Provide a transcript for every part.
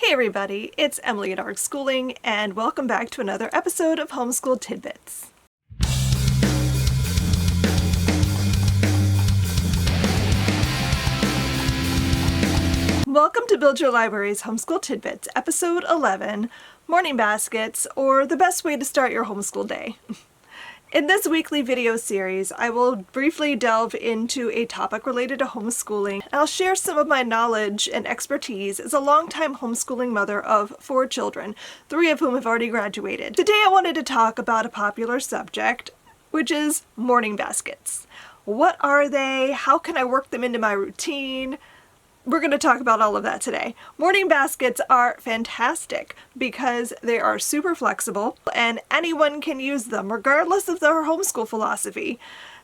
Hey everybody, it's Emily at Arc Schooling, and welcome back to another episode of Homeschool Tidbits. Welcome to Build Your Library's Homeschool Tidbits, episode 11, Morning Baskets, or the best way to start your homeschool day. In this weekly video series, I will briefly delve into a topic related to homeschooling. I'll share some of my knowledge and expertise as a longtime homeschooling mother of 4 children, 3 of whom have already graduated. Today I wanted to talk about a popular subject, which is morning baskets. What are they? How can I work them into my routine? We're going to talk about all of that today. Morning baskets are fantastic because they are super flexible and anyone can use them regardless of their homeschool philosophy.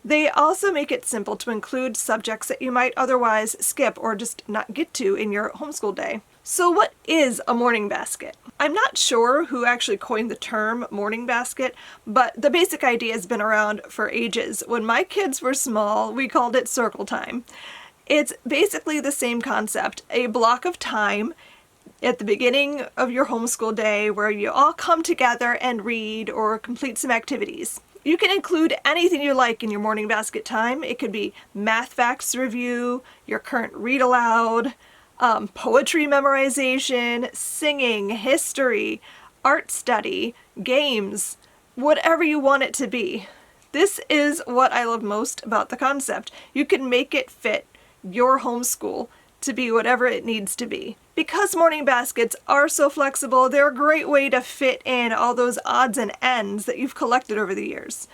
They also make it simple to include subjects that you might otherwise skip or just not get to in your homeschool day. So what is a morning basket? I'm not sure who actually coined the term morning basket, but the basic idea has been around for ages. When my kids were small, we called it circle time. It's basically the same concept, a block of time at the beginning of your homeschool day where you all come together and read or complete some activities. You can include anything you like in your morning basket time. It could be math facts review, your current read aloud, poetry memorization, singing, history, art study, games, whatever you want it to be. This is what I love most about the concept. You can make it fit your homeschool to be whatever it needs to be. Because morning baskets are so flexible, they're a great way to fit in all those odds and ends that you've collected over the years.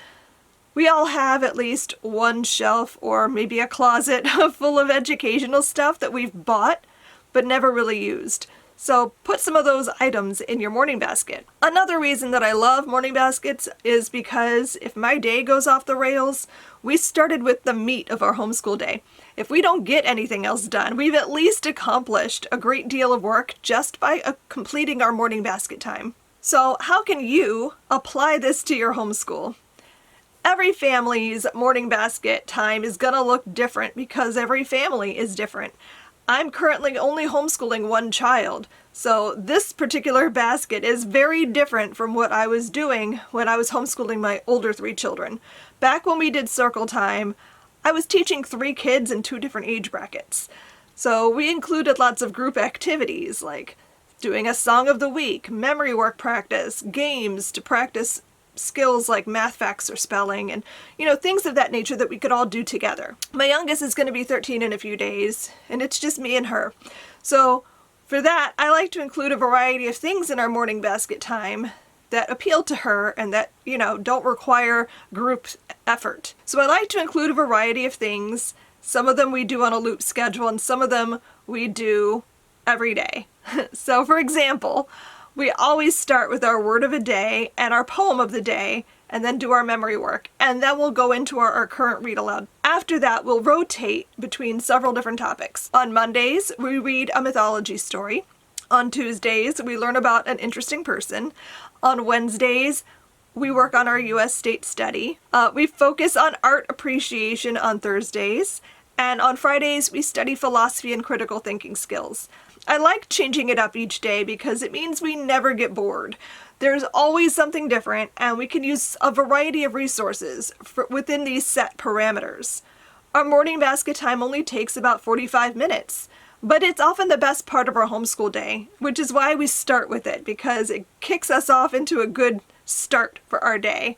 We all have at least one shelf or maybe a closet full of educational stuff that we've bought but never really used. So put some of those items in your morning basket. Another reason that I love morning baskets is because if my day goes off the rails, we started with the meat of our homeschool day. If we don't get anything else done, we've at least accomplished a great deal of work just by completing our morning basket time. So how can you apply this to your homeschool? Every family's morning basket time is gonna look different because every family is different. I'm currently only homeschooling one child, so this particular basket is very different from what I was doing when I was homeschooling my older 3 children. Back when we did circle time, I was teaching 3 kids in 2 different age brackets. So we included lots of group activities like doing a song of the week, memory work practice, games to practice skills like math facts or spelling, and things of that nature that we could all do together. My youngest is going to be 13 in a few days, and it's just me and her. So for that, I like to include a variety of things in our morning basket time that appeal to her and that, don't require group effort. So I like to include a variety of things. Some of them we do on a loop schedule, and some of them we do every day. So for example, we always start with our word of a day and our poem of the day, and then do our memory work, and then we'll go into our current read aloud. After that, we'll rotate between several different topics. On Mondays, we read a mythology story. On Tuesdays, we learn about an interesting person. On Wednesdays, we work on our U.S. state study. We focus on art appreciation on Thursdays. And on Fridays, we study philosophy and critical thinking skills. I like changing it up each day because it means we never get bored. There's always something different, and we can use a variety of resources within these set parameters. Our morning basket time only takes about 45 minutes, but it's often the best part of our homeschool day, which is why we start with it, because it kicks us off into a good start for our day.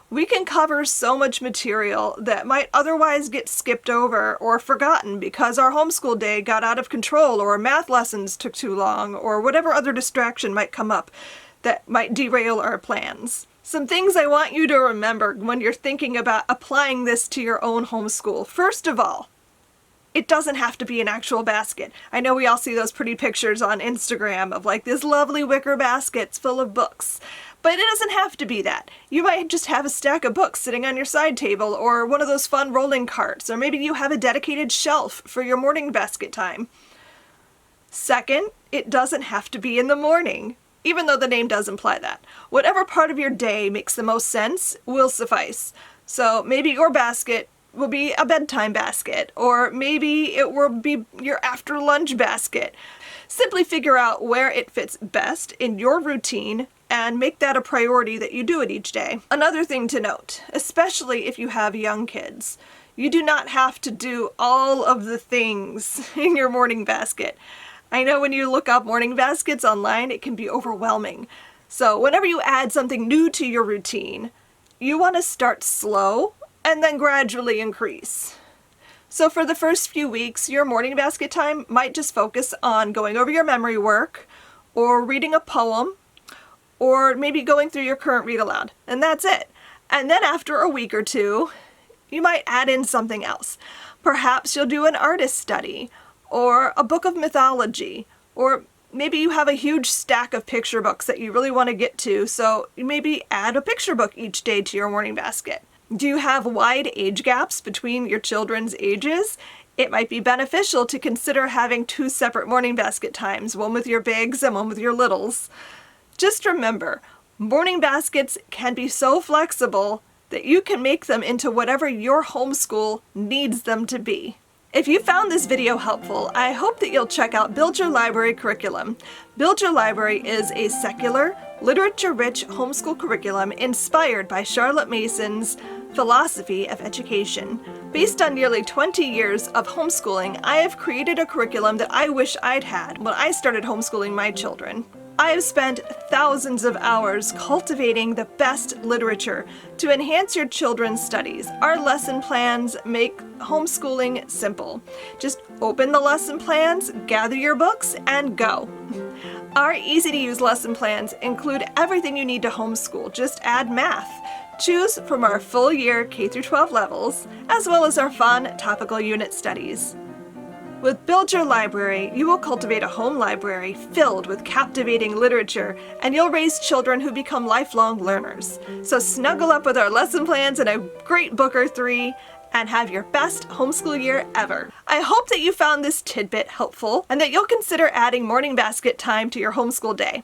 We can cover so much material that might otherwise get skipped over or forgotten because our homeschool day got out of control, or math lessons took too long, or whatever other distraction might come up that might derail our plans. Some things I want you to remember when you're thinking about applying this to your own homeschool. First of all, it doesn't have to be an actual basket. I know we all see those pretty pictures on Instagram of like these lovely wicker baskets full of books. But it doesn't have to be that. You might just have a stack of books sitting on your side table, or one of those fun rolling carts, or maybe you have a dedicated shelf for your morning basket time. Second, it doesn't have to be in the morning, even though the name does imply that. Whatever part of your day makes the most sense will suffice. So maybe your basket will be a bedtime basket, or maybe it will be your after lunch basket. Simply figure out where it fits best in your routine and make that a priority that you do it each day. Another thing to note, especially if you have young kids, you do not have to do all of the things in your morning basket. I know when you look up morning baskets online, it can be overwhelming. So whenever you add something new to your routine, you want to start slow and then gradually increase. So for the first few weeks, your morning basket time might just focus on going over your memory work, or reading a poem, or maybe going through your current read aloud, and that's it. And then after a week or two, you might add in something else. Perhaps you'll do an artist study, or a book of mythology, or maybe you have a huge stack of picture books that you really want to get to, so you maybe add a picture book each day to your morning basket. Do you have wide age gaps between your children's ages? It might be beneficial to consider having 2 separate morning basket times, one with your bigs and one with your littles. Just remember, morning baskets can be so flexible that you can make them into whatever your homeschool needs them to be. If you found this video helpful, I hope that you'll check out Build Your Library curriculum. Build Your Library is a secular, literature-rich homeschool curriculum inspired by Charlotte Mason's philosophy of education. Based on nearly 20 years of homeschooling, I have created a curriculum that I wish I'd had when I started homeschooling my children. I have spent thousands of hours cultivating the best literature to enhance your children's studies. Our lesson plans make homeschooling simple. Just open the lesson plans, gather your books, and go. Our easy-to-use lesson plans include everything you need to homeschool. Just add math. Choose from our full year K-12 levels, as well as our fun topical unit studies. With Build Your Library, you will cultivate a home library filled with captivating literature, and you'll raise children who become lifelong learners. So snuggle up with our lesson plans and a great book or 3, and have your best homeschool year ever. I hope that you found this tidbit helpful and that you'll consider adding morning basket time to your homeschool day.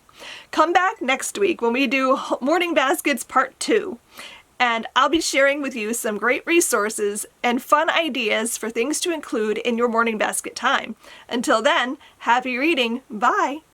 Come back next week when we do Morning Baskets Part 2. And I'll be sharing with you some great resources and fun ideas for things to include in your morning basket time. Until then, happy reading. Bye!